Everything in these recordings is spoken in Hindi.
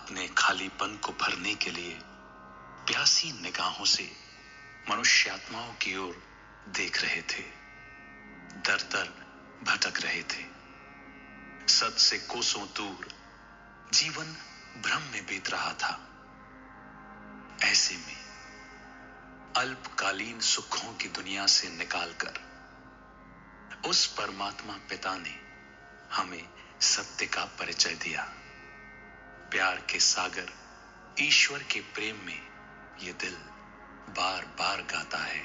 अपने खालीपन को भरने के लिए प्यासी निगाहों से मनुष्यात्माओं की ओर देख रहे थे, दर दर भटक रहे थे। सत से कोसों दूर जीवन भ्रम में बीत रहा था। ऐसे में अल्पकालीन सुखों की दुनिया से निकालकर उस परमात्मा पिता ने हमें सत्य का परिचय दिया। प्यार के सागर ईश्वर के प्रेम में ये दिल बार बार गाता है।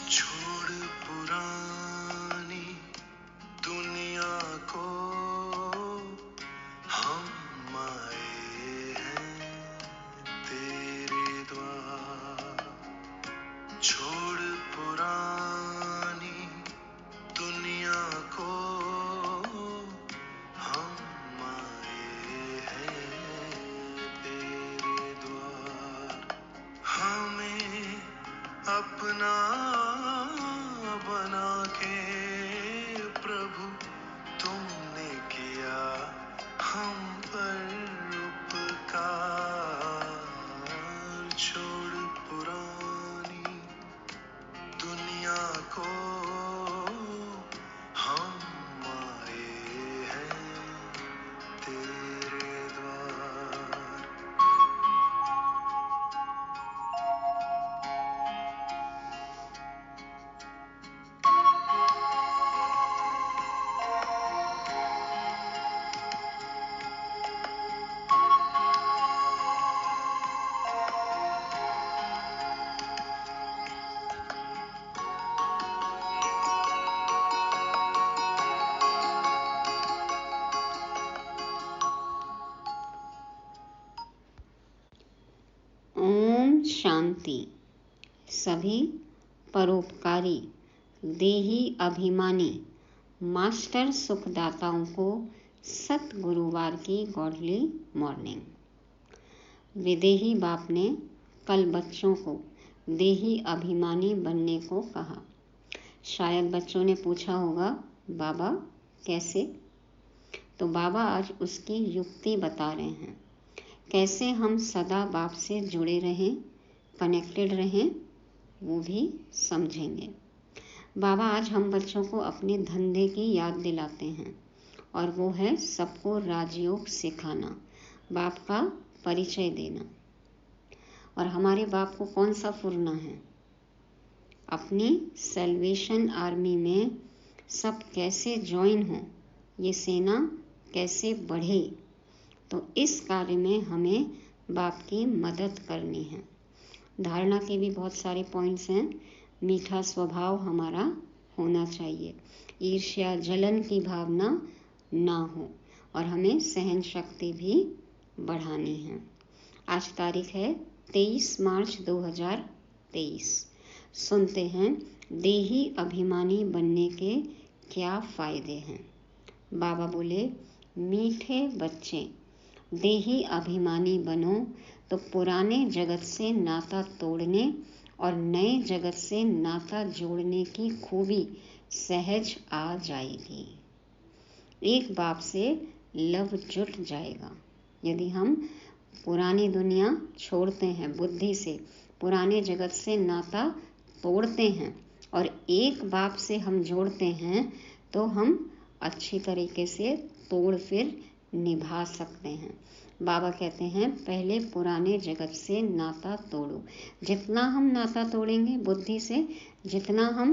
छोड़ पुरानी दुनिया को हम आए हैं तेरे द्वार। छोड़ पुरानी दुनिया को हम आए हैं तेरे द्वार। हमें अपना बना के प्रभु तुमने किया हम पर उपकार। छोड़ पुरानी दुनिया को हम आए हैं तेरे द्वार। ओम शांति। सभी परोपकारी देही अभिमानी मास्टर सुखदाताओं को सत गुरुवार की गॉडली मॉर्निंग। विदेही बाप ने कल बच्चों को देही अभिमानी बनने को कहा। शायद बच्चों ने पूछा होगा, बाबा कैसे? तो बाबा आज उसकी युक्ति बता रहे हैं, कैसे हम सदा बाप से जुड़े रहें, कनेक्टेड रहें, वो भी समझेंगे। बाबा आज हम बच्चों को अपने धंधे की याद दिलाते हैं और वो है सबको राजयोग सिखाना, बाप का परिचय देना। और हमारे बाप को कौन सा फुरना है? अपनी सेल्वेशन आर्मी में सब कैसे ज्वाइन हो, ये सेना कैसे बढ़े, तो इस कार्य में हमें बाप की मदद करनी है। धारणा के भी बहुत सारे पॉइंट्स हैं। मीठा स्वभाव हमारा होना चाहिए, ईर्ष्या जलन की भावना ना हो और हमें सहन शक्ति भी बढ़ानी है। आज तारीख है 23 मार्च 2023। सुनते हैं देही अभिमानी बनने के क्या फायदे हैं। बाबा बोले, मीठे बच्चे, देही अभिमानी बनो तो पुराने जगत से नाता तोड़ने और नए जगत से नाता जोड़ने की खूबी सहज आ जाएगी। एक बाप से लव जुट जाएगा। यदि हम पुरानी दुनिया छोड़ते हैं, बुद्धि से पुराने जगत से नाता तोड़ते हैं और एक बाप से हम जोड़ते हैं, तो हम अच्छी तरीके से तोड़ फिर निभा सकते हैं। बाबा कहते हैं पहले पुराने जगत से नाता तोड़ो। जितना हम नाता तोड़ेंगे बुद्धि से, जितना हम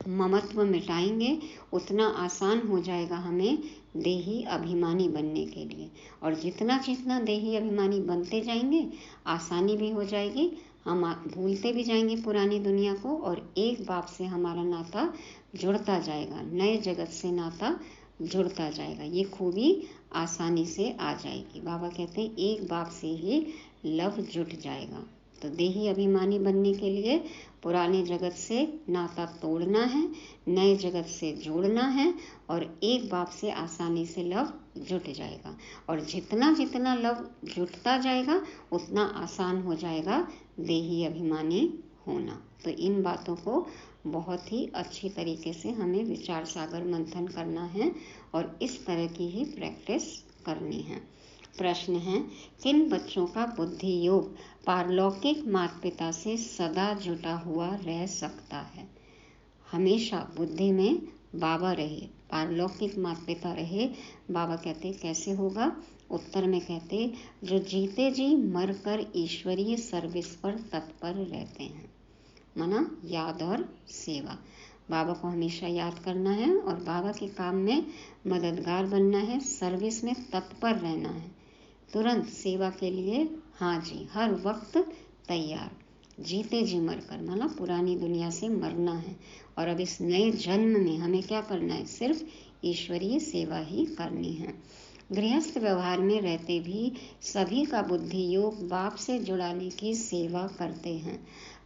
ममत्व मिटाएंगे, उतना आसान हो जाएगा हमें देही अभिमानी बनने के लिए। और जितना जितना देही अभिमानी बनते जाएंगे, आसानी भी हो जाएगी। हम भूलते भी जाएंगे पुरानी दुनिया को और एक बाप से हमारा नाता जुड़ता जाएगा, नए जगत से नाता जुड़ता जाएगा। ये खूबी आसानी से आ जाएगी। बाबा कहते हैं एक बाप से ही लव जुट जाएगा। तो देही अभिमानी बनने के लिए पुराने जगत से नाता तोड़ना है, नए जगत से जोड़ना है, और एक बाप से आसानी से लव जुट जाएगा। और जितना जितना लव जुटता जाएगा उतना आसान हो जाएगा देही अभिमानी होना। तो इन बातों को बहुत ही अच्छी तरीके से हमें विचार सागर मंथन करना है और इस तरह की ही प्रैक्टिस करनी है। प्रश्न है, किन बच्चों का बुद्धि योग पारलौकिक माता पिता से सदा जुटा हुआ रह सकता है? हमेशा बुद्धि में बाबा रहे, पारलौकिक माता पिता रहे। बाबा कहते कैसे होगा? उत्तर में कहते, जो जीते जी मरकर ईश्वरीय सर्विस पर तत्पर रहते हैं। माना याद और सेवा। बाबा को हमेशा याद करना है और बाबा के काम में मददगार बनना है, सर्विस में तत्पर रहना है, तुरंत सेवा के लिए हाँ जी हर वक्त तैयार, जीते जी मरकर। माना पुरानी दुनिया से मरना है और अब इस नए जन्म में हमें क्या करना है? सिर्फ ईश्वरीय सेवा ही करनी है। गृहस्थ व्यवहार में रहते भी सभी का बुद्धि योग बाप से जुड़ाने की सेवा करते हैं।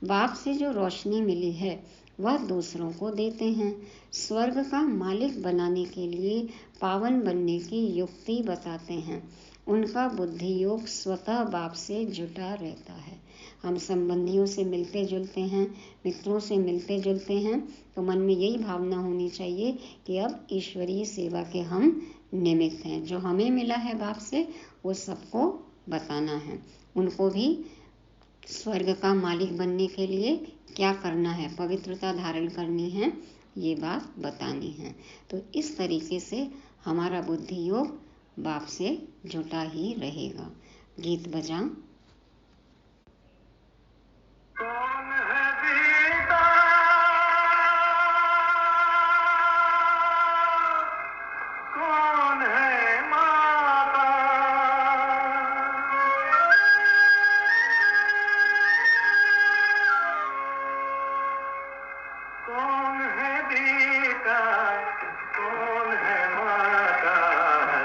बाप से जो रोशनी मिली है वह दूसरों को देते हैं। स्वर्ग का मालिक बनाने के लिए पावन बनने की युक्ति बताते हैं। उनका बुद्धि योग स्वतः बाप से जुटा रहता है। हम संबंधियों से मिलते जुलते हैं, मित्रों से मिलते जुलते हैं, तो मन में यही भावना होनी चाहिए कि अब ईश्वरीय सेवा के हम निमित्त हैं। जो हमें मिला है बाप से वो सबको बताना है। उनको भी स्वर्ग का मालिक बनने के लिए क्या करना है, पवित्रता धारण करनी है, ये बात बतानी है। तो इस तरीके से हमारा बुद्धि योग बाप से जुटा ही रहेगा। गीत बजा। कौन है पिता, कौन है माता, कौन है बेटा, कौन है माता,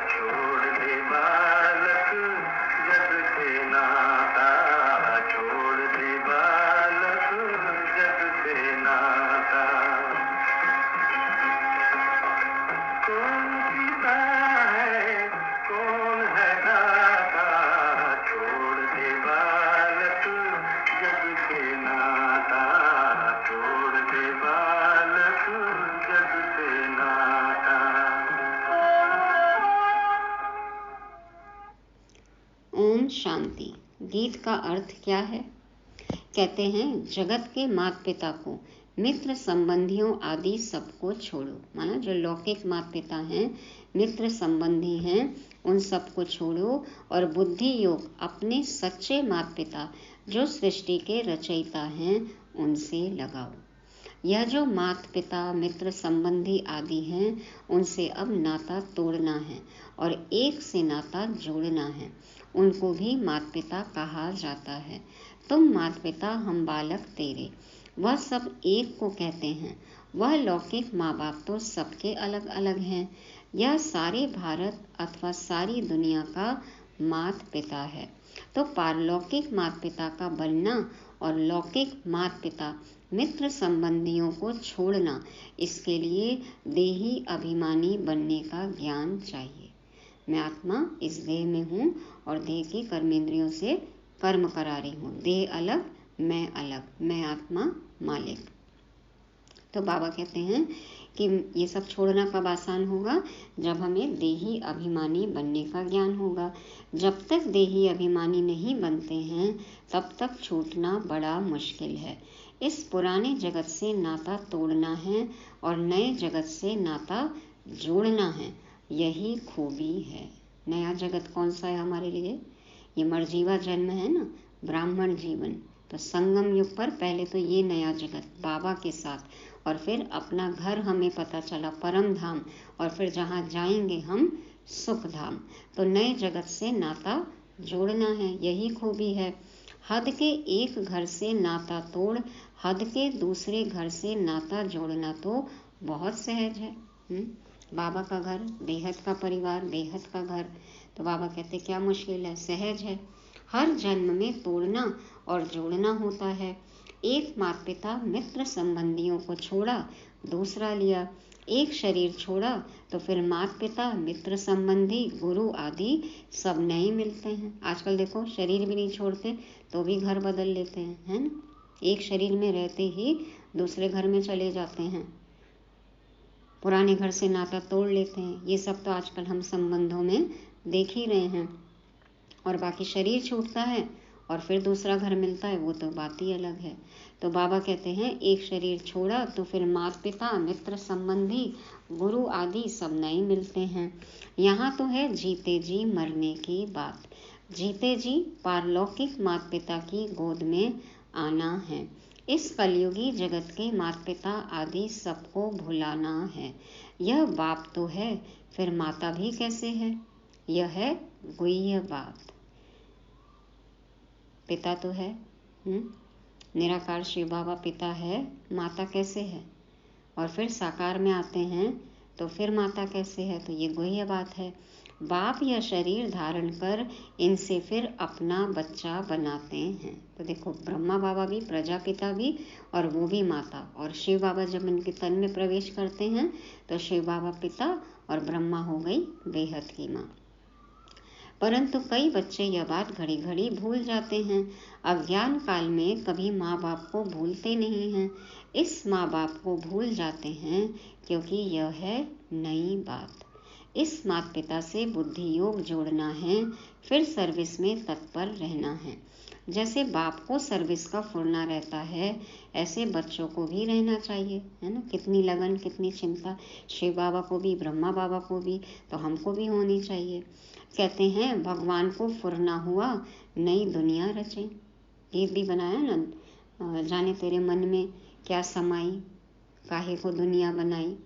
छोड़ दे बालक जग से नाता, छोड़ दे बालक जग से नाता। कौन पिता है, कौन है दाता, छोड़ दे बालक जग से नाता, छोड़ दे बालक जग से नाता। ओम शांति। गीत का अर्थ क्या है? कहते हैं जगत के माता पिता को, मित्र संबंधियों आदि सबको छोड़ो। माना जो लौकिक माता पिता हैं, मित्र संबंधी हैं, उन सबको छोड़ो और बुद्धि योग अपने सच्चे माता पिता जो सृष्टि के रचयिता हैं उनसे लगाओ। यह जो माता पिता मित्र संबंधी आदि हैं उनसे अब नाता तोड़ना है और एक से नाता जोड़ना है। उनको भी माता पिता कहा जाता है। तुम माता पिता, हम बालक तेरे, वह सब एक को कहते हैं। वह लौकिक माँ बाप तो सबके अलग अलग हैं। यह सारे भारत अथवा सारी दुनिया का माता पिता है। तो पारलौकिक माता पिता का बनना और लौकिक माता पिता मित्र संबंधियों को छोड़ना, इसके लिए देही अभिमानी बनने का ज्ञान चाहिए। मैं आत्मा इस देह में हूँ और देह की कर्मेंद्रियों से कर्म करा रही हूँ। देह अलग, मैं अलग, मैं आत्मा मालिक। तो बाबा कहते हैं कि ये सब छोड़ना कब आसान होगा? जब हमें देही अभिमानी बनने का ज्ञान होगा। जब तक देही अभिमानी नहीं बनते हैं तब तक छूटना बड़ा मुश्किल है। इस पुराने जगत से नाता तोड़ना है और नए जगत से नाता जोड़ना है, यही खूबी है। नया जगत कौन सा है हमारे लिए? ये मरजीवा जन्म है ना, ब्राह्मण जीवन। तो संगम युग पर पहले तो ये नया जगत बाबा के साथ, और फिर अपना घर हमें पता चला परम धाम, और फिर जहाँ जाएंगे हम सुख धाम। तो नए जगत से नाता जोड़ना है, यही खूबी है। हद के एक घर से नाता तोड़ हद के दूसरे घर से नाता जोड़ना तो बहुत सहज है। बाबा का घर, बेहद का परिवार, बेहद का घर। तो बाबा कहते क्या मुश्किल है? सहज है। हर जन्म में तोड़ना और जोड़ना होता है। एक माता पिता मित्र संबंधियों को छोड़ा, दूसरा लिया। एक शरीर छोड़ा तो फिर माता पिता, मित्र संबंधी, गुरु आदि सब नए मिलते हैं। आजकल देखो शरीर भी नहीं छोड़ते तो भी घर बदल लेते हैं, है ना। एक शरीर में रहते ही दूसरे घर में चले जाते हैं, पुराने घर से नाता तोड़ लेते हैं। ये सब तो आजकल हम संबंधों में देख ही रहे हैं। और बाकी शरीर छूटता है और फिर दूसरा घर मिलता है, वो तो बात ही अलग है। तो बाबा कहते हैं एक शरीर छोड़ा तो फिर माता पिता, मित्र संबंधी, गुरु आदि सब नए मिलते हैं। यहाँ तो है जीते जी मरने की बात। जीते जी पारलौकिक माता पिता की गोद में आना है। इस कलयुगी जगत के माता पिता आदि सबको भुलाना है। यह बाप तो है, फिर माता भी कैसे है? यह है गुह्य बात। पिता तो है, निराकार शिव बाबा पिता है, माता कैसे है? और फिर साकार में आते हैं तो फिर माता कैसे है? तो ये गुह्य बात है। बाप या शरीर धारण कर इनसे फिर अपना बच्चा बनाते हैं। तो देखो ब्रह्मा बाबा भी, प्रजापिता भी, और वो भी माता। और शिव बाबा जब इनके तन में प्रवेश करते हैं तो शिव बाबा पिता और ब्रह्मा हो गई बेहद की माँ। परंतु कई बच्चे यह बात घड़ी घड़ी भूल जाते हैं। अज्ञान काल में कभी माँ बाप को भूलते नहीं हैं। इस माँ बाप को भूल जाते हैं क्योंकि यह है नई बात। इस माता पिता से बुद्धि योग जोड़ना है, फिर सर्विस में तत्पर रहना है। जैसे बाप को सर्विस का फुरना रहता है, ऐसे बच्चों को भी रहना चाहिए, है ना। कितनी लगन, कितनी चिंता, शिव बाबा को भी, ब्रह्मा बाबा को भी, तो हमको भी होनी चाहिए। कहते हैं भगवान को फुरना हुआ, नई दुनिया रचे। गीत भी बनाया ना, जाने तेरे मन में क्या समाई, काहे को दुनिया बनाई।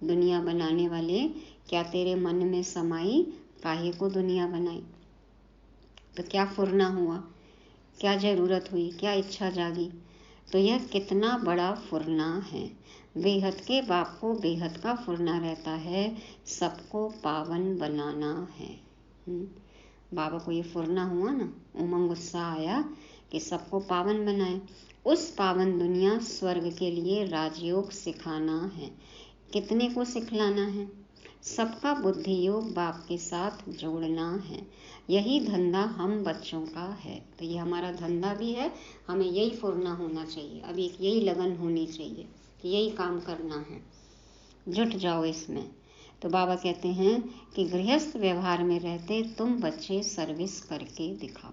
दुनिया बनाने वाले क्या तेरे मन में समाई, काहे को दुनिया बनाई। तो क्या फुरना हुआ, क्या जरूरत हुई, क्या इच्छा जागी। तो यह कितना बड़ा फुरना है। बेहद के बाप को बेहद का फुरना रहता है, सबको पावन बनाना है। बाबा को ये फुरना हुआ ना, उमंग उत्साह आया कि सबको पावन बनाए। उस पावन दुनिया स्वर्ग के लिए राजयोग सिखाना है। कितने को सिखलाना है? सबका बुद्धि योग बाप के साथ जोड़ना है। यही धंधा हम बच्चों का है। तो ये हमारा धंधा भी है, हमें यही फुरना होना चाहिए। अब एक यही लगन होनी चाहिए कि यही काम करना है, जुट जाओ इसमें। तो बाबा कहते हैं कि गृहस्थ व्यवहार में रहते तुम बच्चे सर्विस करके दिखाओ।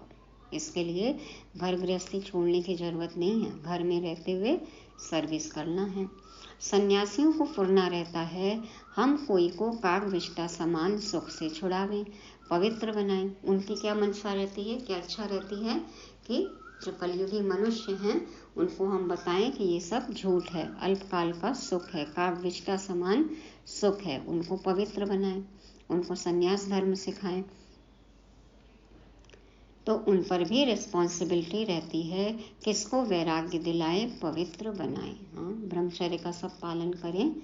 इसके लिए घर गृहस्थी छोड़ने की जरूरत नहीं है, घर में रहते हुए सर्विस करना है। सन्यासियों को फुरना रहता है, हम कोई को काग विष्टा समान सुख से छुड़ावें, पवित्र बनाएं। उनकी क्या मंशा रहती है, क्या इच्छा रहती है कि जो कलयुगी मनुष्य हैं उनको हम बताएं कि ये सब झूठ है, अल्पकाल का सुख है, काग विष्टा समान सुख है। उनको पवित्र बनाएं, उनको सन्यास धर्म सिखाएं। तो उन पर भी रिस्पॉन्सिबिलिटी रहती है, किसको वैराग्य दिलाए, पवित्र बनाए। हाँ, ब्रह्मचर्य का सब पालन करें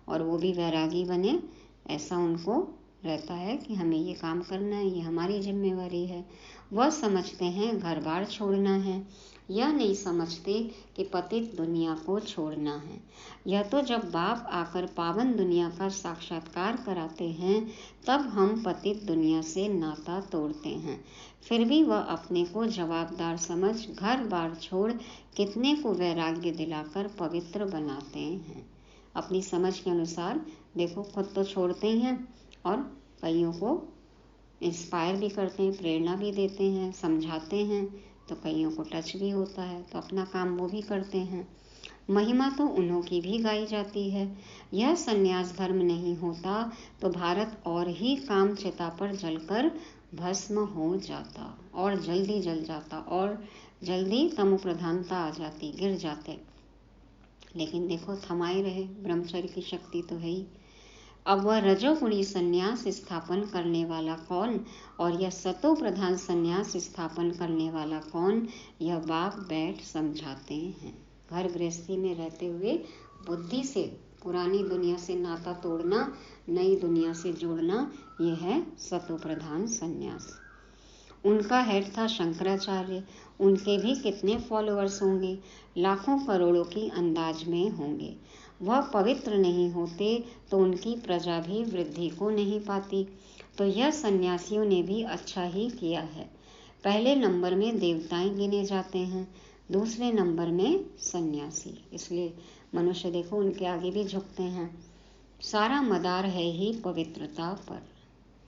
और वो भी वैरागी बने, ऐसा उनको रहता है कि हमें ये काम करना है, ये हमारी जिम्मेवारी है। वह समझते हैं घर बार छोड़ना है, यह नहीं समझते कि पतित दुनिया को छोड़ना है। यह तो जब बाप आकर पावन दुनिया का साक्षात्कार कराते हैं तब हम पतित दुनिया से नाता तोड़ते हैं। फिर भी वह अपने को जवाबदार समझ घर बार छोड़ कितने को वैराग्य दिलाकर पवित्र बनाते हैं। अपनी समझ के अनुसार देखो, खुद तो छोड़ते ही हैं और कईयों को इंस्पायर भी करते हैं, प्रेरणा भी देते हैं, समझाते हैं, तो कईयों को टच भी होता है, तो अपना काम वो भी करते हैं। महिमा तो उन्हों की भी गाई जाती है। यह संन्यास धर्म नहीं होता तो भारत और ही काम चिता पर जलकर भस्म हो जाता, और जल्दी जल जाता, और जल्दी तमो प्रधानता आ जाती, गिर जाते। लेकिन देखो थमाए रहे, ब्रह्मचर्य की शक्ति तो है ही। अब वह रजोगुणी संन्यास स्थापन करने वाला कौन और यह सतो प्रधान संन्यास स्थापन करने वाला कौन, यह बाप बैठ समझाते हैं। घर गृहस्थी में रहते हुए बुद्धि से पुरानी दुनिया से नाता तोड़ना, नई दुनिया से जोड़ना, यह है सतो प्रधान संन्यास। उनका हेड था शंकराचार्य। उनके भी कितने फॉलोअर्स होंगे, लाखों करोड़ों की अंदाज में होंगे। वह पवित्र नहीं होते तो उनकी प्रजा भी वृद्धि को नहीं पाती। तो यह सन्यासियों ने भी अच्छा ही किया है। पहले नंबर में देवताएं गिने जाते हैं, दूसरे नंबर में सन्यासी। इसलिए मनुष्य देखो उनके आगे भी झुकते हैं। सारा मदार है ही पवित्रता पर,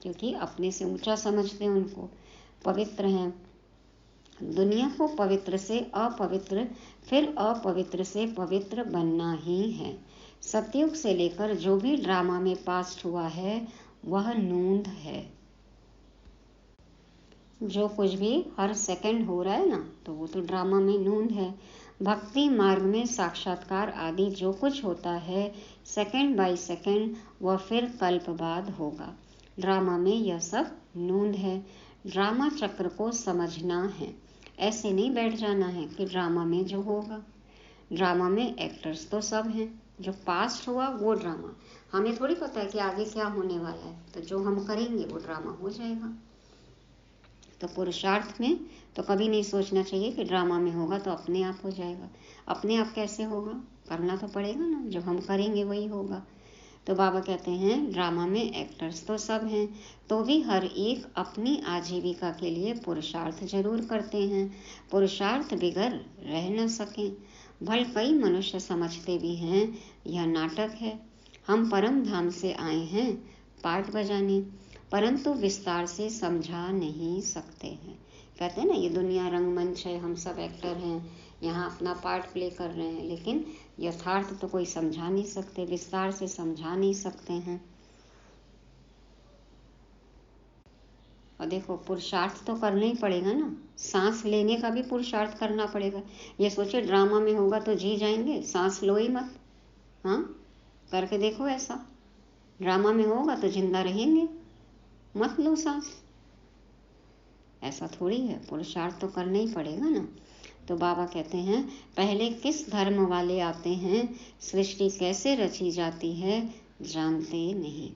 क्योंकि अपने से ऊंचा समझते हैं उनको, पवित्र हैं। दुनिया को पवित्र से अपवित्र, फिर अपवित्र से पवित्र बनना ही है। सतयुग से लेकर जो भी ड्रामा में पास्ट हुआ है वह नूंद है। जो कुछ भी हर सेकंड हो रहा है ना, तो वो तो ड्रामा में नूंद है। भक्ति मार्ग में साक्षात्कार आदि जो कुछ होता है सेकंड बाय सेकंड, वह फिर कल्प बाद होगा। ड्रामा में यह सब नूंद है। ड्रामा चक्र को समझना है, ऐसे नहीं बैठ जाना है कि ड्रामा में जो होगा। ड्रामा में एक्टर्स तो सब हैं, जो पास्ट हुआ वो ड्रामा। हमें थोड़ी पता है कि आगे क्या होने वाला है, तो जो हम करेंगे वो ड्रामा हो जाएगा। तो पुरुषार्थ में तो कभी नहीं सोचना चाहिए कि ड्रामा में होगा तो अपने आप हो जाएगा। अपने आप कैसे होगा, करना तो पड़ेगा ना, जो हम करेंगे वही होगा। तो बाबा कहते हैं ड्रामा में एक्टर्स तो सब हैं, तो भी हर एक अपनी आजीविका के लिए पुरुषार्थ जरूर करते हैं। पुरुषार्थ बिगर रह न सकें। भल कई मनुष्य समझते भी हैं यह नाटक है, हम परम धाम से आए हैं पार्ट बजाने, परंतु विस्तार से समझा नहीं सकते हैं। कहते हैं ना, ये दुनिया रंगमंच है, हम सब एक्टर हैं, यहाँ अपना पार्ट प्ले कर रहे हैं, लेकिन यथार्थ तो कोई समझा नहीं सकते, विस्तार से समझा नहीं सकते हैं। और देखो पुरुषार्थ तो करना ही पड़ेगा ना, सांस लेने का भी पुरुषार्थ करना पड़ेगा। ये सोचे ड्रामा में होगा तो जी जाएंगे, सांस लो ही मत। हाँ, करके देखो ऐसा, ड्रामा में होगा तो जिंदा रहेंगे, मत लो सांस। ऐसा थोड़ी है, पुरुषार्थ तो करना ही पड़ेगा ना। तो बाबा कहते हैं पहले किस धर्म वाले आते हैं, सृष्टि कैसे रची जाती है जानते नहीं।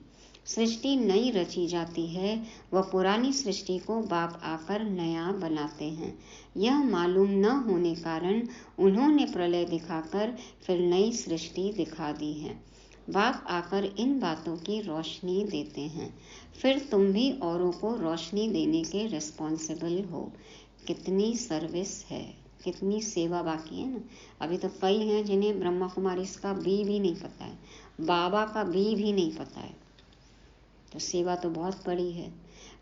सृष्टि नई रची जाती है, वह पुरानी सृष्टि को बाप आकर नया बनाते हैं। यह मालूम न होने कारण उन्होंने प्रलय दिखाकर फिर नई सृष्टि दिखा दी है। बाप आकर इन बातों की रोशनी देते हैं, फिर तुम भी औरों को रोशनी देने के रिस्पॉन्सिबल हो। कितनी सर्विस है, कितनी सेवा बाकी है ना। अभी तो कई हैं जिन्हें ब्रह्मा कुमारी का बी भी नहीं पता है, बाबा का बी भी नहीं पता है। तो सेवा तो बहुत बड़ी है।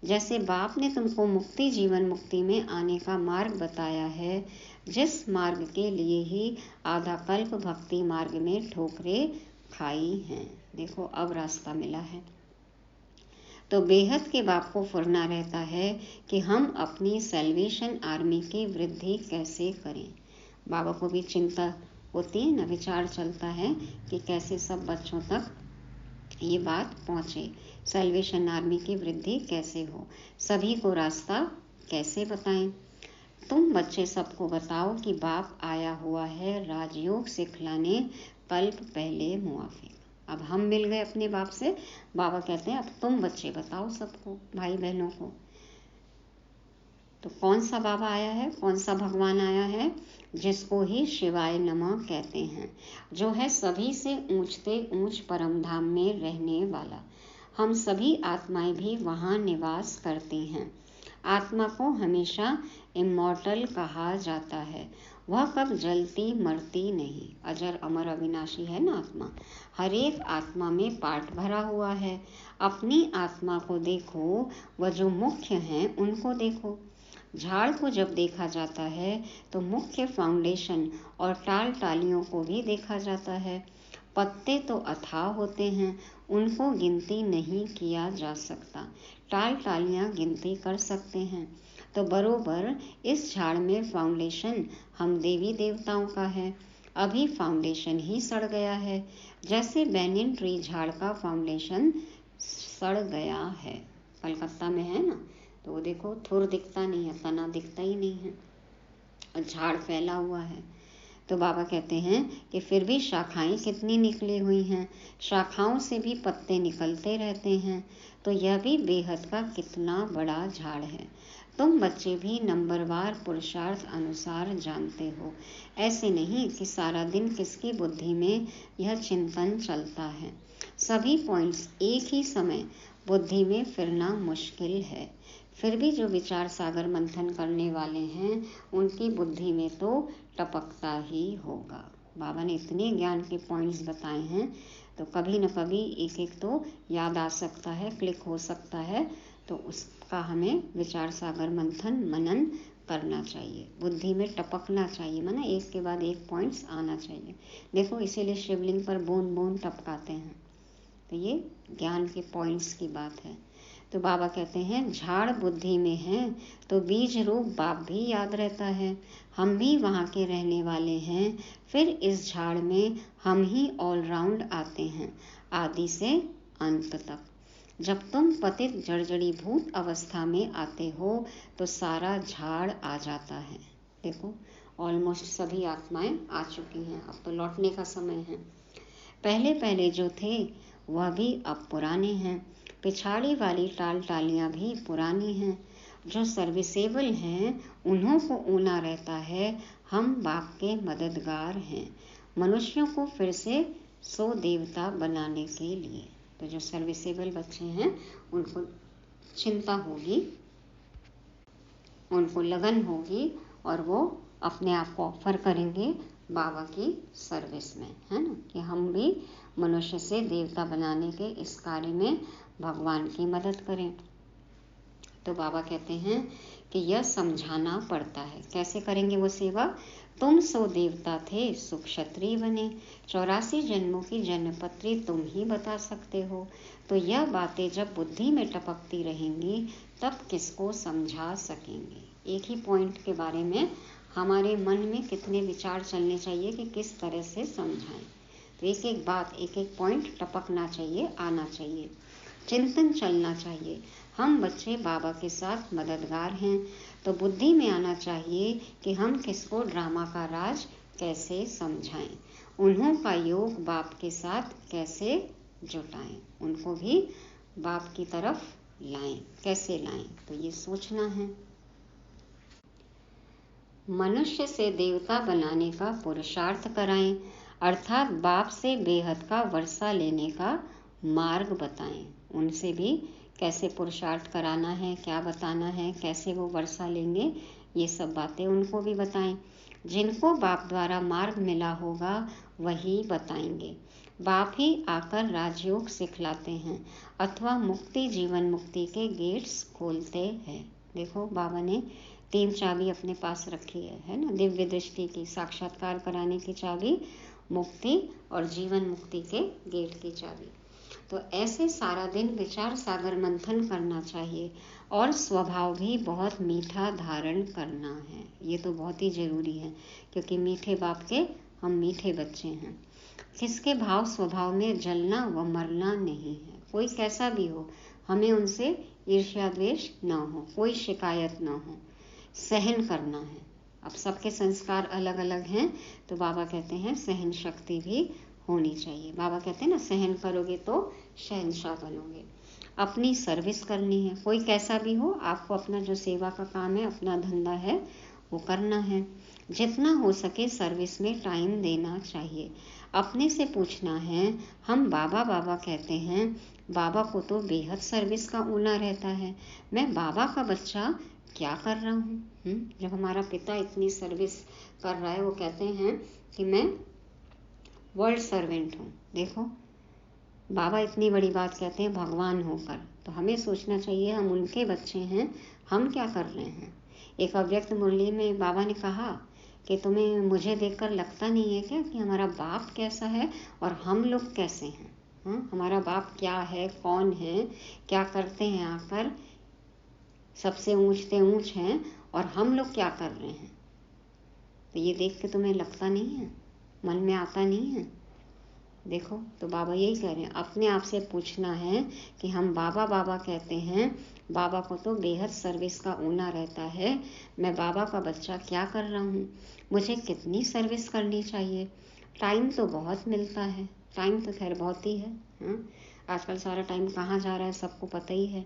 जैसे बाप ने तुमको मुक्ति जीवन मुक्ति में आने का मार्ग बताया है, जिस मार्ग के लिए ही आधा कल्प भक्ति मार्ग में ठोकरे खाई हैं, देखो अब रास्ता मिला है। तो बेहद के बाप को फुरना रहता है कि हम अपनी सैल्वेशन आर्मी की वृद्धि कैसे करें। बाबा को भी चिंता होती है ना, विचार चलता है कि कैसे सब बच्चों तक ये बात पहुँचे, सैल्वेशन आर्मी की वृद्धि कैसे हो, सभी को रास्ता कैसे बताएं। तुम बच्चे सबको बताओ कि बाप आया हुआ है राजयोग सिखलाने, कल्प पहले मुआफिक। अब हम मिल गए अपने बाप से, बाबा कहते हैं अब तुम बच्चे बताओ सबको, भाई बहनों को। तो कौन सा बाबा आया है, कौन सा भगवान आया है, जिसको ही शिवाय नमः कहते हैं, जो है सभी से ऊंचते ऊंच परम धाम में रहने वाला। हम सभी आत्माएं भी वहाँ निवास करती हैं। आत्मा को हमेशा इमॉर्टल कहा जाता है, वह कब जलती मरती नहीं, अजर अमर अविनाशी है ना आत्मा। हर एक आत्मा में पार्ट भरा हुआ है। अपनी आत्मा को देखो, वह जो मुख्य हैं उनको देखो। झाड़ को जब देखा जाता है तो मुख्य फाउंडेशन और टाल टालियों को भी देखा जाता है। पत्ते तो अथाह होते हैं, उनको गिनती नहीं किया जा सकता, टाल टालियां गिनती कर सकते हैं। तो बरोबर इस झाड़ में फाउंडेशन हम देवी देवताओं का है। अभी फाउंडेशन ही सड़ गया है, जैसे बैनियन ट्री झाड़ का फाउंडेशन सड़ गया है। कलकत्ता में है ना, तो वो देखो थुर दिखता नहीं है, तना दिखता ही नहीं है, और झाड़ फैला हुआ है। तो बाबा कहते हैं कि फिर भी शाखाएं कितनी निकली हुई हैं, शाखाओं से भी पत्ते निकलते रहते हैं। तो यह भी बेहद का कितना बड़ा झाड़ है। तुम बच्चे भी नंबरवार पुरुषार्थ अनुसार जानते हो। ऐसे नहीं कि सारा दिन किसकी बुद्धि में यह चिंतन चलता है। सभी पॉइंट्स एक ही समय बुद्धि में फिरना मुश्किल है। फिर भी जो विचार सागर मंथन करने वाले हैं उनकी बुद्धि में तो टपकता ही होगा। बाबा ने इतने ज्ञान के पॉइंट्स बताए हैं, तो कभी न कभी एक एक तो याद आ सकता है, क्लिक हो सकता है, तो उसका हमें विचार सागर मंथन मनन करना चाहिए। बुद्धि में टपकना चाहिए, माना एक के बाद एक पॉइंट्स आना चाहिए। देखो, इसीलिए शिवलिंग पर बूंद बूंद टपकाते हैं, तो ये ज्ञान के पॉइंट्स की बात है। तो बाबा कहते हैं झाड़ बुद्धि में है तो बीज रूप बाप भी याद रहता है। हम भी वहाँ के रहने वाले हैं, फिर इस झाड़ में हम ही ऑलराउंड आते हैं, आदि से अंत तक। जब तुम पतित जर्जरीभूत अवस्था में आते हो तो सारा झाड़ आ जाता है। देखो, ऑलमोस्ट सभी आत्माएं आ चुकी हैं, अब तो लौटने का समय है। पहले पहले जो थे वह भी अब पुराने हैं। पिछाड़ी वाली टाल टालियाँ भी पुरानी हैं। जो सर्विसेबल हैं उन्हों को ऊना रहता है, हम बाप के मददगार हैं मनुष्यों को फिर से सो देवता बनाने के लिए। तो जो सर्विसेबल बच्चे हैं उनको चिंता होगी, उनको लगन होगी और वो अपने आप को ऑफर करेंगे बाबा की सर्विस में, है ना, कि हम भी मनुष्य से देवता बनाने के इस कार्य में भगवान की मदद करें। तो बाबा कहते हैं कि यह समझाना पड़ता है। कैसे करेंगे वो सेवा? तुम सो देवता थे, सुख क्षत्रिय बने, 84 जन्मों की जन्मपत्री तुम ही बता सकते हो। तो यह बातें जब बुद्धि में टपकती रहेंगी तब किसको समझा सकेंगे। एक ही पॉइंट के बारे में हमारे मन में कितने विचार चलने चाहिए कि किस तरह से समझाएं। तो एक एक बात, एक एक पॉइंट टपकना चाहिए, आना चाहिए, चिंतन चलना चाहिए। हम बच्चे बाबा के साथ मददगार हैं, तो बुद्धि में आना चाहिए कि हम किसको ड्रामा का राज कैसे समझाएं, उन्हों का योग बाप के साथ कैसे जुटाएं, उनको भी बाप की तरफ लाएं, कैसे लाएं, तो ये सोचना है। मनुष्य से देवता बनाने का पुरुषार्थ कराएं, अर्थात बाप से बेहद का वर्षा लेने का मार्ग बताएं। उनसे भी कैसे पुरुषार्थ कराना है, क्या बताना है, कैसे वो वर्षा लेंगे, ये सब बातें उनको भी बताएं। जिनको बाप द्वारा मार्ग मिला होगा वही बताएंगे। बाप ही आकर राजयोग सिखलाते हैं अथवा मुक्ति, जीवन मुक्ति के गेट्स खोलते हैं। देखो, बाबा ने 3 चाबी अपने पास रखी है ना, दिव्य दृष्टि की, साक्षात्कार कराने की चाबी, मुक्ति और जीवन मुक्ति के गेट की चाबी। तो ऐसे सारा दिन विचार सागर मंथन करना चाहिए और स्वभाव भी बहुत मीठा धारण करना है। ये तो बहुत ही जरूरी है, क्योंकि मीठे बाप के हम मीठे बच्चे हैं। किसके भाव स्वभाव में जलना व मरना नहीं है। कोई कैसा भी हो, हमें उनसे ईर्ष्या द्वेष ना हो, कोई शिकायत ना हो, सहन करना है। अब सबके संस्कार अलग अलग हैं, तो बाबा कहते हैं सहन शक्ति भी होनी चाहिए। बाबा कहते हैं ना, सहन करोगे तो शहंशाह बनोगे। अपनी सर्विस करनी है, कोई कैसा भी हो, आपको अपना जो सेवा का काम है, अपना धंधा है, वो करना है। जितना हो सके सर्विस में टाइम देना चाहिए। अपने से पूछना है, हम बाबा बाबा कहते हैं, बाबा को तो बेहद सर्विस का ऊना रहता है, मैं बाबा का बच्चा क्या कर रहा हूँ? जब हमारा पिता इतनी सर्विस कर रहा है, वो कहते हैं कि मैं वर्ल्ड सर्वेंट हूँ। देखो, बाबा इतनी बड़ी बात कहते हैं भगवान होकर, तो हमें सोचना चाहिए हम उनके बच्चे हैं, हम क्या कर रहे हैं। एक अव्यक्त मुरली में बाबा ने कहा कि तुम्हें मुझे देखकर लगता नहीं है क्या कि हमारा बाप कैसा है और हम लोग कैसे हैं? हमारा बाप क्या है, कौन है, क्या करते हैं, आकर सबसे ऊंचते ऊंच हैं, और हम लोग क्या कर रहे हैं। तो ये देख के तुम्हें लगता नहीं है, मन में आता नहीं है? देखो, तो बाबा यही कह रहे हैं, अपने आप से पूछना है कि हम बाबा बाबा कहते हैं, बाबा को तो बेहद सर्विस का ऊना रहता है, मैं बाबा का बच्चा क्या कर रहा हूँ, मुझे कितनी सर्विस करनी चाहिए। टाइम तो बहुत मिलता है, टाइम तो खैर बहुत ही है, आजकल सारा टाइम कहाँ जा रहा है सबको पता ही है।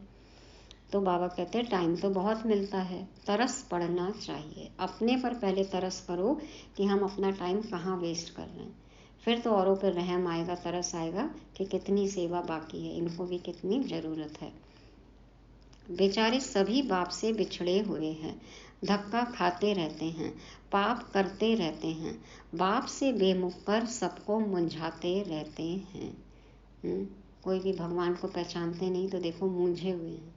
तो बाबा कहते हैं टाइम तो बहुत मिलता है, तरस पड़ना चाहिए। अपने पर पहले तरस करो कि हम अपना टाइम कहाँ वेस्ट कर रहे हैं, फिर तो औरों पर रहम आएगा, तरस आएगा कि कितनी सेवा बाकी है, इनको भी कितनी ज़रूरत है। बेचारे सभी बाप से बिछड़े हुए हैं, धक्का खाते रहते हैं, पाप करते रहते हैं, बाप से बेमुख कर सबको मुंझाते रहते हैं। कोई भी भगवान को पहचानते नहीं तो देखो मूंझे हुए हैं।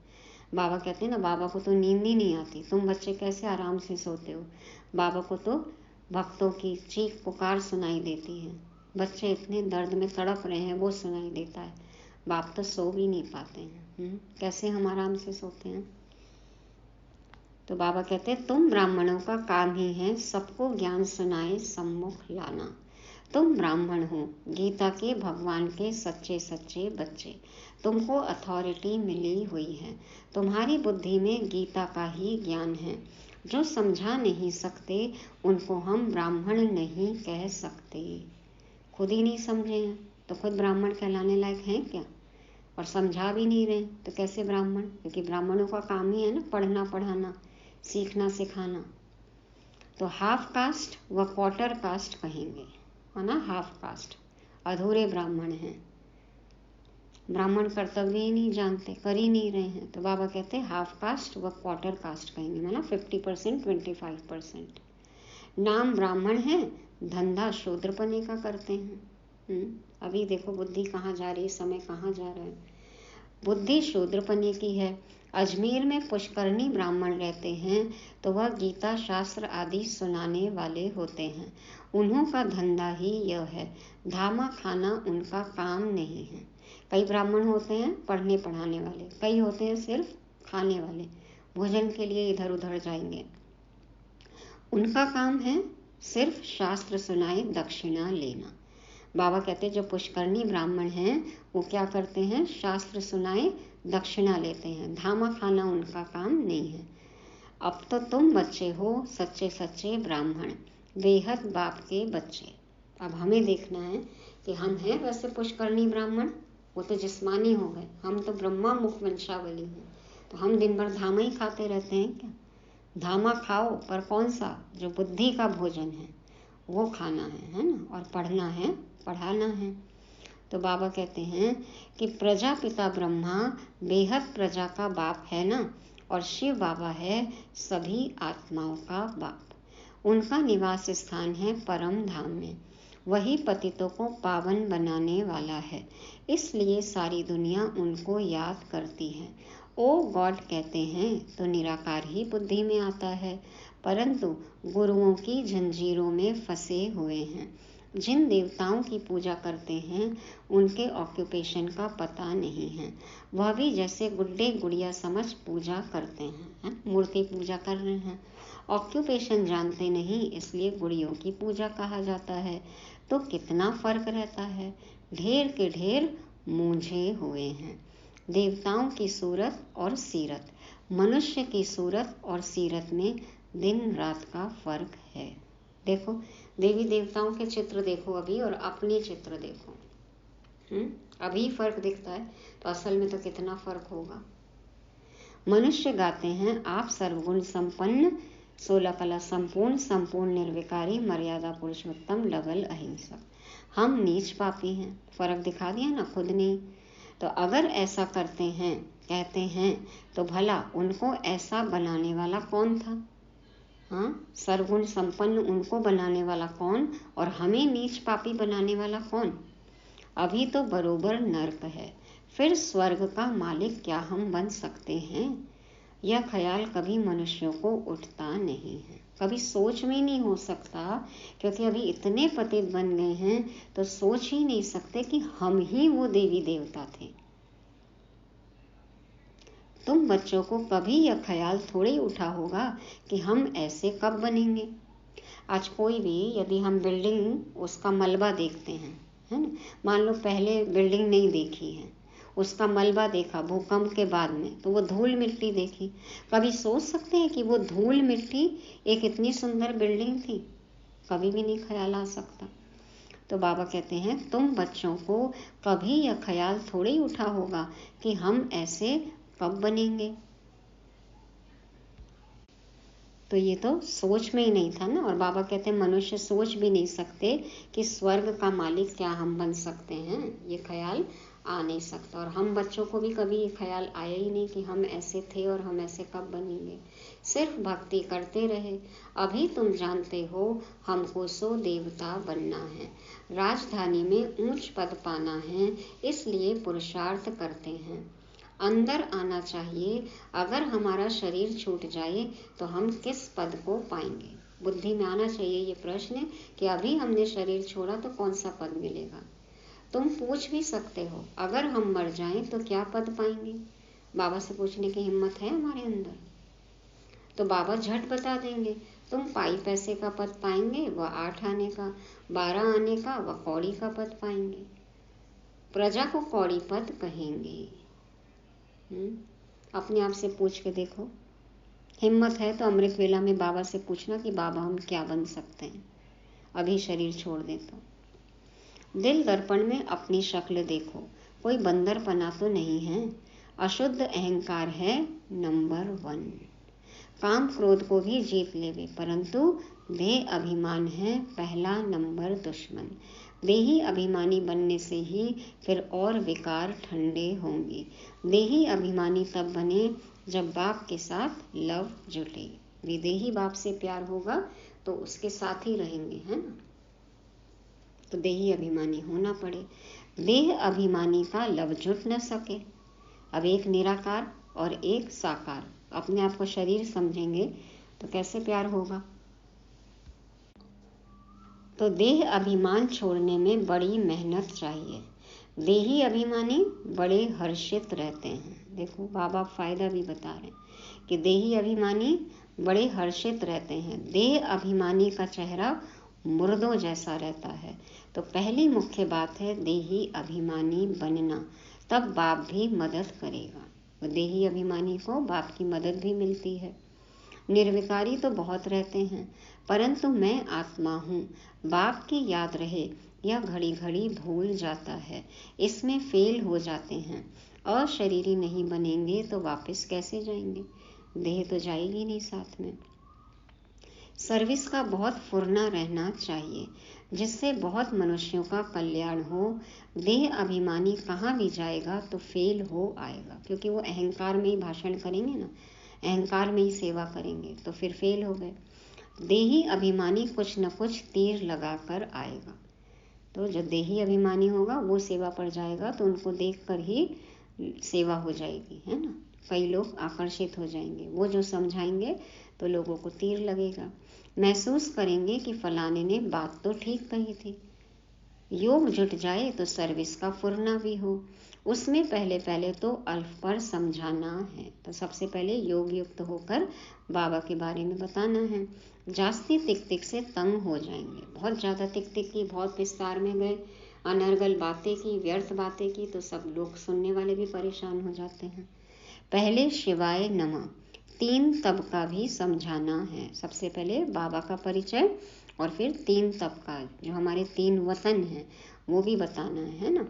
बाबा कहते हैं ना, बाबा को तो नींद ही नहीं आती, तुम बच्चे कैसे आराम से सोते हो। बाबा को तो भक्तों की चीख पुकार सुनाई देती है, बच्चे इतने दर्द में तड़प रहे हैं वो सुनाई देता है, बाप तो सो भी नहीं पाते हैं। कैसे हम आराम से सोते हैं। तो बाबा कहते हैं तुम ब्राह्मणों का काम ही है सबको ज्ञान सुनाए सम्मुख लाना। तुम ब्राह्मण हो, गीता के भगवान के सच्चे सच्चे बच्चे, तुमको अथॉरिटी मिली हुई है, तुम्हारी बुद्धि में गीता का ही ज्ञान है। जो समझा नहीं सकते उनको हम ब्राह्मण नहीं कह सकते। खुद ही नहीं समझे हैं तो खुद ब्राह्मण कहलाने लायक हैं क्या, और समझा भी नहीं रहे तो कैसे ब्राह्मण, क्योंकि ब्राह्मणों का काम ही है ना पढ़ना पढ़ाना, सीखना सिखाना। तो हाफ कास्ट व क्वार्टर कास्ट कहेंगे, है ना, हाफ कास्ट अधूरे ब्राह्मण हैं, ब्राह्मण कर्तव्य ही नहीं जानते, कर ही नहीं रहे हैं। तो बाबा कहते हैं हाफ कास्ट व क्वार्टर कास्ट कहेंगे, मतलब 50% 25%। नाम ब्राह्मण है, धंधा शूद्रपने का करते हैं। अभी देखो बुद्धि कहाँ जा रही है, समय कहाँ जा रहा है, बुद्धि शूद्रपने की है। अजमेर में पुष्करणी ब्राह्मण रहते हैं तो वह गीता शास्त्र आदि सुनाने वाले होते हैं, उन्हों का धंधा ही यह है, धामा खाना उनका काम नहीं है। कई ब्राह्मण होते हैं पढ़ने पढ़ाने वाले, कई होते हैं सिर्फ खाने वाले, भोजन के लिए इधर उधर जाएंगे। उनका काम है सिर्फ शास्त्र सुनाए दक्षिणा लेना। बाबा कहते हैं जो पुष्करणी ब्राह्मण हैं वो क्या करते हैं, शास्त्र सुनाए दक्षिणा लेते हैं, धामा खाना उनका काम नहीं है। अब तो तुम बच्चे हो सच्चे सच्चे ब्राह्मण, बेहद बाप के बच्चे। अब हमें देखना है कि हम हैं वैसे पुष्करणी ब्राह्मण, वो तो जिस्मानी हो गए, हम तो ब्रह्मा मुख वंशावली हैं। तो हम दिन भर धामा ही खाते रहते हैं क्या, धामा खाओ पर कौन सा, जो बुद्धि का भोजन है वो खाना है ना, और पढ़ना है पढ़ाना है। तो बाबा कहते हैं कि प्रजापिता ब्रह्मा बेहद प्रजा का बाप है ना, और शिव बाबा है सभी आत्माओं का बाप। उनका निवास स्थान है परम धाम में, वही पतितों को पावन बनाने वाला है, इसलिए सारी दुनिया उनको याद करती है। ओ गॉड कहते हैं तो निराकार ही बुद्धि में आता है, परंतु गुरुओं की जंजीरों में फंसे हुए हैं। जिन देवताओं की पूजा करते हैं उनके ऑक्यूपेशन का पता नहीं है, वह भी जैसे गुड्डे गुड़िया समझ पूजा करते हैं, मूर्ति पूजा कर रहे हैं, ऑक्यूपेशन जानते नहीं, इसलिए गुड़ियों की पूजा कहा जाता है। तो कितना फर्क रहता है, ढेर के ढेर मूंझे हुए हैं। देवताओं की सूरत और सीरत, मनुष्य की सूरत और सीरत में दिन रात का फर्क है। देखो देवी देवताओं के चित्र देखो अभी और अपने चित्र देखो, अभी फर्क दिखता है तो असल में तो कितना फर्क होगा। मनुष्य गाते हैं आप सर्वगुण संपन्न, 16 कला संपूर्ण, संपूर्ण निर्विकारी, मर्यादा पुरुषोत्तम, डबल अहिंसक। हम नीच पापी हैं, फर्क दिखा दिया ना खुद ने। तो अगर ऐसा करते हैं कहते हैं तो भला उनको ऐसा बनाने वाला कौन था, सर्वगुण संपन्न उनको बनाने वाला कौन, और हमें नीच पापी बनाने वाला कौन। अभी तो बरोबर नर्क है, फिर स्वर्ग का मालिक क्या हम बन सकते हैं। यह ख्याल कभी मनुष्यों को उठता नहीं है, कभी सोच में नहीं हो सकता, क्योंकि अभी इतने पतित बन गए हैं तो सोच ही नहीं सकते कि हम ही वो देवी देवता थे। तुम बच्चों को कभी यह ख्याल थोड़ी उठा होगा कि हम ऐसे कब बनेंगे। आज कोई भी यदि हम बिल्डिंग उसका मलबा देखते हैं, है ना, मान लो पहले बिल्डिंग नहीं देखी है, उसका मलबा देखा भूकंप के बाद में, तो वो धूल मिट्टी देखी, कभी सोच सकते हैं कि वो धूल मिट्टी एक इतनी सुंदर बिल्डिंग थी, कभी भी नहीं ख्याल आ सकता। तो बाबा कहते हैं तुम बच्चों को कभी यह ख्याल थोड़ी उठा होगा कि हम ऐसे कब बनेंगे। तो ये तो सोच में ही नहीं था ना। और बाबा कहते हैं मनुष्य सोच भी नहीं सकते कि स्वर्ग का मालिक क्या हम बन सकते हैं, ये ख्याल आ नहीं सकता। और हम बच्चों को भी कभी ये ख्याल आया ही नहीं कि हम ऐसे थे और हम ऐसे कब बनेंगे। सिर्फ भक्ति करते रहे। अभी तुम जानते हो हमको सो देवता बनना है, राजधानी में ऊंच पद पाना है, इसलिए पुरुषार्थ करते हैं। अंदर आना चाहिए, अगर हमारा शरीर छूट जाए तो हम किस पद को पाएंगे। बुद्धि में आना चाहिए ये प्रश्न कि अभी हमने शरीर छोड़ा तो कौन सा पद मिलेगा। तुम पूछ भी सकते हो अगर हम मर जाएं तो क्या पद पाएंगे। बाबा से पूछने की हिम्मत है हमारे अंदर? तो बाबा झट बता देंगे, तुम पाई पैसे का पद पाएंगे, व 8 आने का, 12 आने का व कौड़ी का पद पाएंगे। प्रजा को कौड़ी पद कहेंगे। अपने आप से पूछ के देखो, हिम्मत है तो अमृत वेला में बाबा से पूछना कि बाबा हम क्या बन सकते हैं अभी शरीर छोड़ दे तो। दिल दर्पण में अपनी शक्ल देखो, कोई बंदरपना तो नहीं है। अशुद्ध अहंकार है नंबर 1। काम क्रोध को भी जीत लेवे, परंतु देह अभिमान है पहला नंबर दुश्मन। देही अभिमानी बनने से ही फिर और विकार ठंडे होंगे। देही अभिमानी तब बने जब बाप के साथ लव जुटे। विदेही बाप से प्यार होगा तो उसके साथ ही रहेंगे, है ना। तो देही अभिमानी होना पड़े। देह अभिमानी का लव जुट न सके। अब एक निराकार और एक साकार अपने आप को शरीर समझेंगे तो कैसे प्यार होगा। तो देह अभिमान छोड़ने में बड़ी मेहनत चाहिए। देही अभिमानी बड़े हर्षित रहते हैं। देखो बाबा फायदा भी बता रहे हैं कि देही अभिमानी बड़े हर्षित रहते हैं। देह अभिमानी का चेहरा मुर्दों जैसा रहता है। तो पहली मुख्य बात है देही अभिमानी बनना, तब बाप भी मदद करेगा। तो देही अभिमानी को बाप की मदद भी मिलती है। निर्विकारी तो बहुत रहते हैं, परंतु मैं आत्मा हूँ, बाप की याद रहे यह घड़ी घड़ी भूल जाता है, इसमें फेल हो जाते हैं। अशरीरी नहीं बनेंगे तो वापस कैसे जाएंगे, देह तो जाएगी नहीं साथ में। सर्विस का बहुत फुरना रहना चाहिए, जिससे बहुत मनुष्यों का कल्याण हो। देह अभिमानी कहाँ भी जाएगा तो फेल हो आएगा, क्योंकि वो अहंकार में ही भाषण करेंगे ना, अहंकार में ही सेवा करेंगे तो फिर फेल हो गए। देही अभिमानी कुछ न कुछ तीर लगा कर आएगा। तो जो देही अभिमानी होगा वो सेवा पर जाएगा तो उनको देख कर ही सेवा हो जाएगी, है ना। कई लोग आकर्षित हो जाएंगे, वो जो समझाएंगे तो लोगों को तीर लगेगा। महसूस करेंगे कि फलाने ने बात तो ठीक कही थी। योग जुट जाए तो सर्विस का फुरना भी हो। उसमें पहले पहले तो अल्फ पर समझाना है। तो सबसे पहले योग युक्त होकर बाबा के बारे में बताना है। जास्ती तिक तिक से तंग हो जाएंगे। बहुत ज़्यादा तिक तिक की, बहुत विस्तार में गए, अनर्गल बातें की, व्यर्थ बातें की तो सब लोग सुनने वाले भी परेशान हो जाते हैं। पहले शिवाय नमः 3 तब का भी समझाना है। सबसे पहले बाबा का परिचय और फिर 3 तब का, जो हमारे 3 वतन हैं वो भी बताना है ना।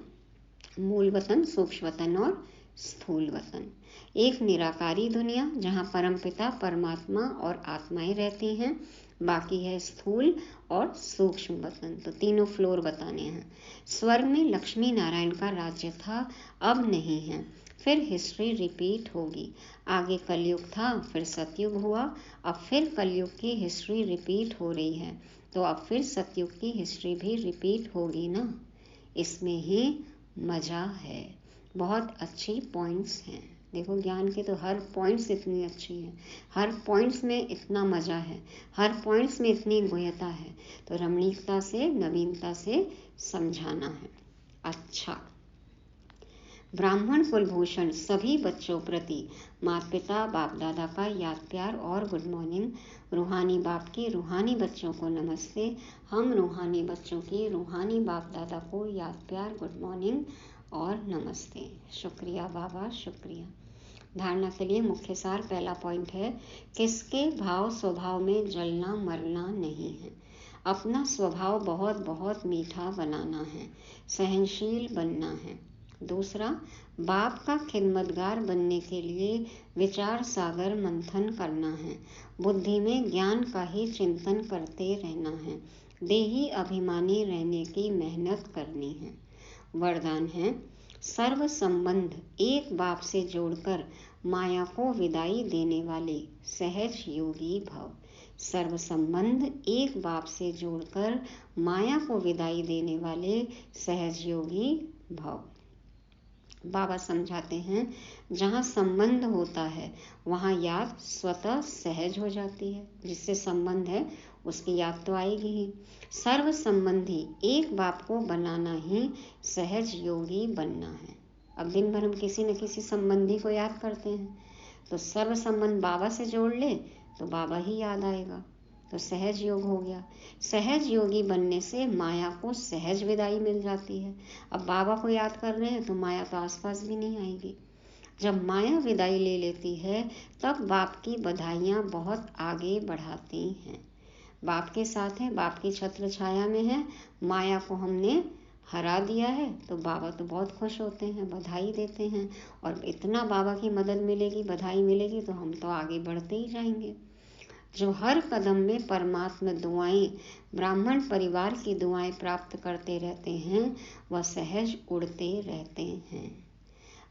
मूल वतन, सूक्ष्म वतन और स्थूल वतन। एक निराकारी दुनिया जहाँ परमपिता परमात्मा और आत्माएं रहती हैं, बाकी है स्थूल और सूक्ष्म वतन। तो तीनों फ्लोर बताने हैं। स्वर्ग में लक्ष्मी नारायण का राज्य था, अब नहीं है, फिर हिस्ट्री रिपीट होगी। आगे कलयुग था, फिर सतयुग हुआ, अब फिर कलयुग की हिस्ट्री रिपीट हो रही है, तो अब फिर सतयुग की हिस्ट्री भी रिपीट होगी ना। इसमें ही मज़ा है। बहुत अच्छी पॉइंट्स हैं। देखो ज्ञान के तो हर पॉइंट्स इतनी अच्छी हैं, हर पॉइंट्स में इतना मज़ा है, हर पॉइंट्स में इतनी गुह्यता है। तो रमणीकता से, नवीनता से समझाना है। अच्छा, ब्राह्मण कुलभूषण सभी बच्चों प्रति माता पिता बाप दादा का याद प्यार और गुड मॉर्निंग। रूहानी बाप के रूहानी बच्चों को नमस्ते। हम रूहानी बच्चों की रूहानी बाप दादा को याद प्यार, गुड मॉर्निंग और नमस्ते। शुक्रिया बाबा, शुक्रिया। धारणा के लिए मुख्य सार पहला पॉइंट है, किसके भाव स्वभाव में जलना मरना नहीं है। अपना स्वभाव बहुत बहुत मीठा बनाना है, सहनशील बनना है। दूसरा, बाप का खिदमतगार बनने के लिए विचार सागर मंथन करना है। बुद्धि में ज्ञान का ही चिंतन करते रहना है। देही अभिमानी रहने की मेहनत करनी है। वरदान है, सर्व संबंध एक बाप से जोड़कर माया को विदाई देने वाले सहज योगी भव। सर्व संबंध एक बाप से जोड़कर माया को विदाई देने वाले सहज योगी भव। बाबा समझाते हैं, जहाँ संबंध होता है वहाँ याद स्वतः सहज हो जाती है। जिससे संबंध है उसकी याद तो आएगी ही। सर्व संबंधी एक बाप को बनाना ही सहज योगी बनना है। अब दिन भर हम किसी न किसी संबंधी को याद करते हैं, तो सर्व संबंध बाबा से जोड़ ले तो बाबा ही याद आएगा, तो सहज योग हो गया। सहज योगी बनने से माया को सहज विदाई मिल जाती है। अब बाबा को याद कर रहे हैं तो माया तो आसपास भी नहीं आएगी। जब माया विदाई ले लेती है तब बाप की बधाइयाँ बहुत आगे बढ़ाती हैं। बाप के साथ हैं, बाप की छत्र छाया में है, माया को हमने हरा दिया है तो बाबा तो बहुत खुश होते हैं, बधाई देते हैं। और इतना बाबा की मदद मिलेगी, बधाई मिलेगी तो हम तो आगे बढ़ते ही जाएंगे। जो हर कदम में परमात्मा दुआएं, ब्राह्मण परिवार की दुआएं प्राप्त करते रहते हैं, वह सहज उड़ते रहते हैं।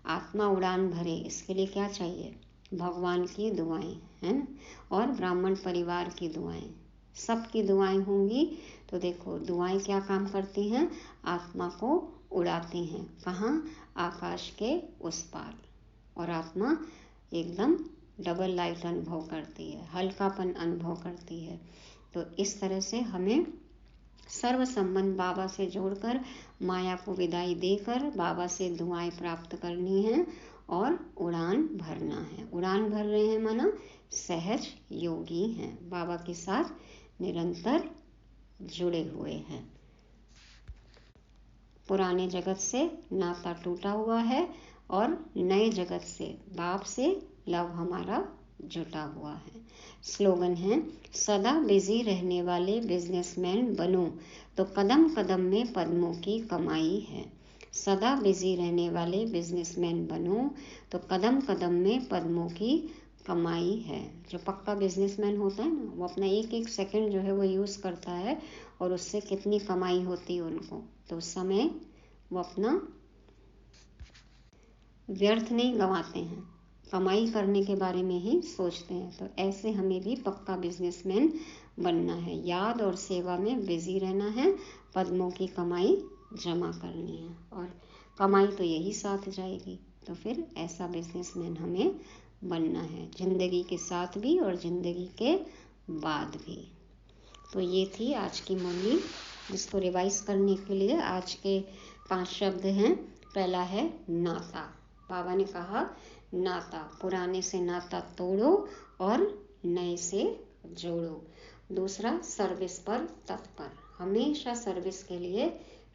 आत्मा उड़ान भरे, इसके लिए क्या चाहिए? भगवान की दुआएं हैं और ब्राह्मण परिवार की दुआएं। सबकी दुआएं होंगी तो देखो दुआएं क्या काम करती हैं, आत्मा को उड़ाती हैं। कहाँ? आकाश के उस पार। और आत्मा एकदम डबल लाइट अनुभव करती है, हल्कापन अनुभव करती है। तो इस तरह से हमें सर्व संबंध बाबा से जोड़कर माया को विदाई देकर बाबा से दुआएं प्राप्त करनी है और उड़ान भरना है। उड़ान भर रहे हैं माना सहज योगी हैं, बाबा के साथ निरंतर जुड़े हुए हैं। पुराने जगत से नाता टूटा हुआ है और नए जगत से, बाप से लव हमारा जुटा हुआ है। स्लोगन है, सदा बिजी रहने वाले बिजनेसमैन बनो तो कदम कदम में पद्मों की कमाई है। सदा बिजी रहने वाले बिजनेसमैन बनो तो कदम कदम में पद्मों की कमाई है। जो पक्का बिजनेसमैन होता है ना, वो अपना एक एक सेकंड जो है वो यूज़ करता है और उससे कितनी कमाई होती है उनको, तो उस समय वो अपना व्यर्थ नहीं गंवाते हैं, कमाई करने के बारे में ही सोचते हैं। तो ऐसे हमें भी पक्का बिजनेसमैन बनना है। याद और सेवा में बिजी रहना है, पद्मों की कमाई जमा करनी है और कमाई तो यही साथ जाएगी। तो फिर ऐसा बिजनेसमैन हमें बनना है, जिंदगी के साथ भी और जिंदगी के बाद भी। तो ये थी आज की मुरली, जिसको रिवाइज करने के लिए आज के 5 शब्द हैं। पहला है नाता। बाबा ने कहा नाता, पुराने से नाता तोड़ो और नए से जोड़ो। दूसरा, सर्विस पर तत्पर, हमेशा सर्विस के लिए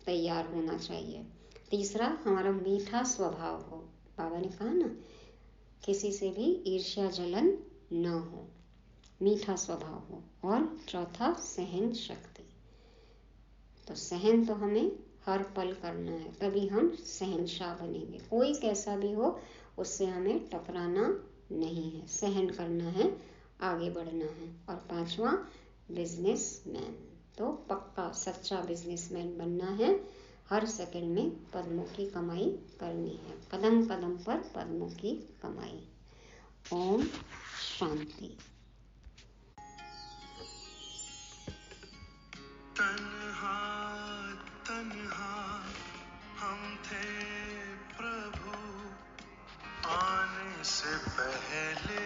तैयार होना चाहिए। तीसरा, हमारा मीठा स्वभाव हो। बाबा ने कहा ना, किसी से भी ईर्ष्या जलन न हो, मीठा स्वभाव हो। और चौथा, सहन शक्ति। तो सहन तो हमें हर पल करना है, तभी हम सहनशाह बनेंगे। कोई कैसा भी हो उससे हमें टकराना नहीं है, सहन करना है, आगे बढ़ना है। और पांचवा, बिजनेसमैन, तो पक्का सच्चा बिजनेसमैन बनना है। हर सेकंड में पद्मों की कमाई करनी है, कदम कदम पर पद्मों की कमाई। ओम शांति। तन्हा तन्हा हम थे प्रभु, आने से पहले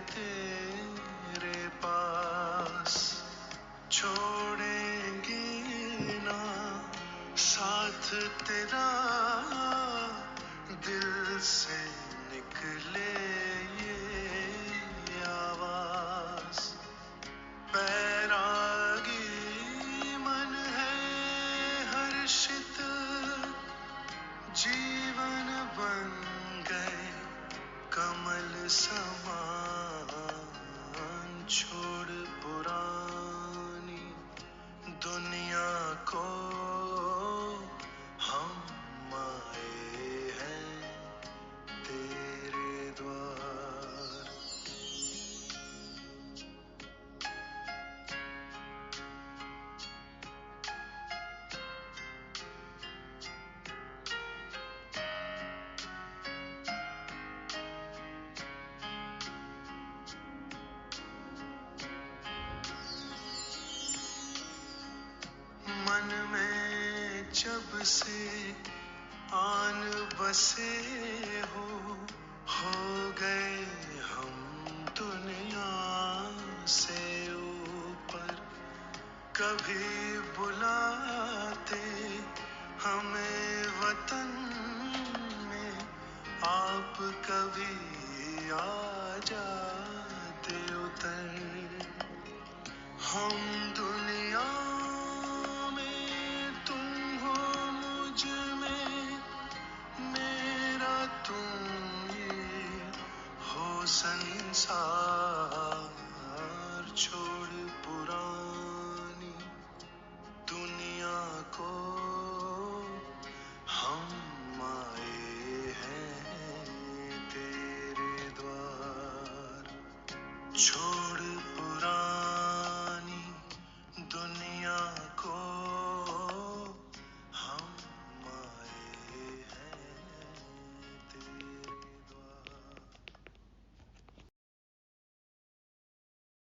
तेरे पास, छोड़ेंगे ना साथ तेरा, दिल से निकले ये आवाज। बैरागी मन बसे हो गए हम दुनिया से ऊपर। कभी बुलाते हमें वतन में आप, कभी आ जाते उतर। हम दुनिया में, तुम हो मुझ में, मेरा तुम ये हो संसार। छोड़ पुरानी दुनिया को, हम आए हैं तेरे द्वार। छोड़